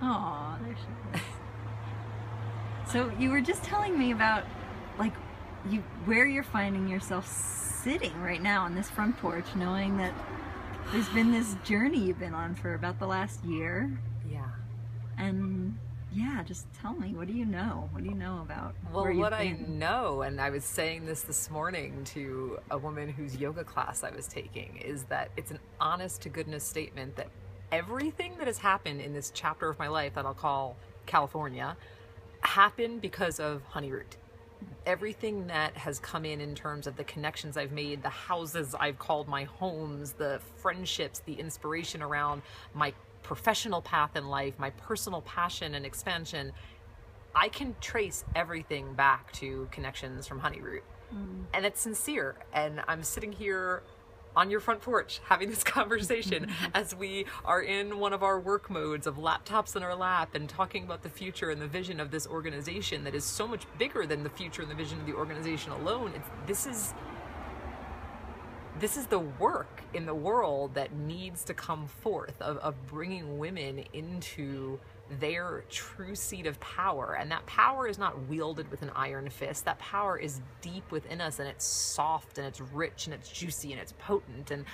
Aw, there she is. So you were just telling me about, like, where you're finding yourself sitting right now on this front porch, knowing that there's been this journey you've been on for about the last year. Yeah. And yeah, just tell me, what do you know? What do you know about Well, where you've what I been? know, and I was saying this morning to a woman whose yoga class I was taking, is that it's an honest to goodness statement that everything that has happened in this chapter of my life that I'll call California happened because of HoneyRoot. Everything that has come in terms of the connections I've made, the houses I've called my homes, the friendships, the inspiration around my professional path in life, my personal passion and expansion, I can trace everything back to connections from HoneyRoot. And it's sincere. And I'm sitting here on your front porch having this conversation as we are in one of our work modes of laptops in our lap and talking about the future and the vision of this organization that is so much bigger than the future and the vision of the organization alone. This is the work in the world that needs to come forth of bringing women into their true seat of power. And that power is not wielded with an iron fist. That power is deep within us, and it's soft and it's rich and it's juicy and it's potent. And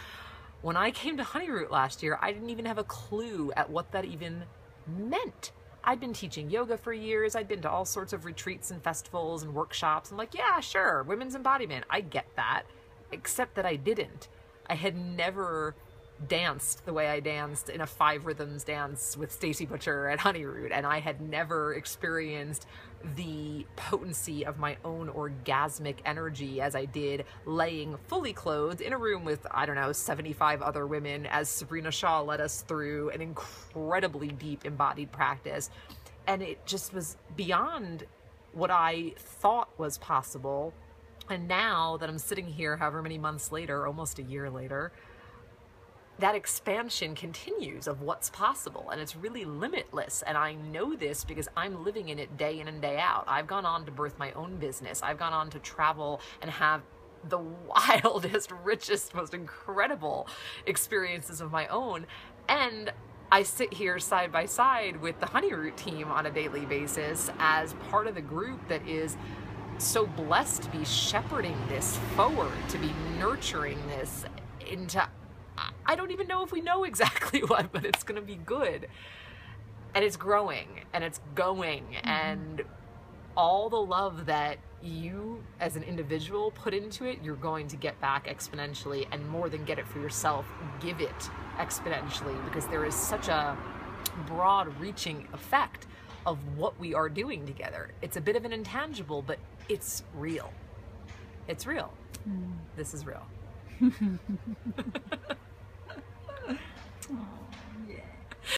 when I came to HoneyRoot last year, I didn't even have a clue at what that even meant. I'd been teaching yoga for years. I'd been to all sorts of retreats and festivals and workshops. I'm like, yeah, sure, women's embodiment, I get that. Except that I didn't. I had never danced the way I danced in a 5 rhythms dance with Stacy Butcher at HoneyRoot, and I had never experienced the potency of my own orgasmic energy as I did laying fully clothed in a room with, I don't know, 75 other women as Sabrina Shaw led us through an incredibly deep embodied practice. And it just was beyond what I thought was possible. And now that I'm sitting here however many months later, almost a year later, that expansion continues of what's possible, and it's really limitless. And I know this because I'm living in it day in and day out. I've gone on to birth my own business. I've gone on to travel and have the wildest, richest, most incredible experiences of my own. And I sit here side by side with the HoneyRoot team on a daily basis as part of the group that is so blessed to be shepherding this forward, to be nurturing this into, I don't even know if we know exactly what, but it's going to be good. And it's growing and it's going. And all the love that you as an individual put into it, you're going to get back exponentially, and more than get it for yourself, give it exponentially, because there is such a broad reaching effect of what we are doing together. It's a bit of an intangible, but it's real. It's real. This is real. Aww.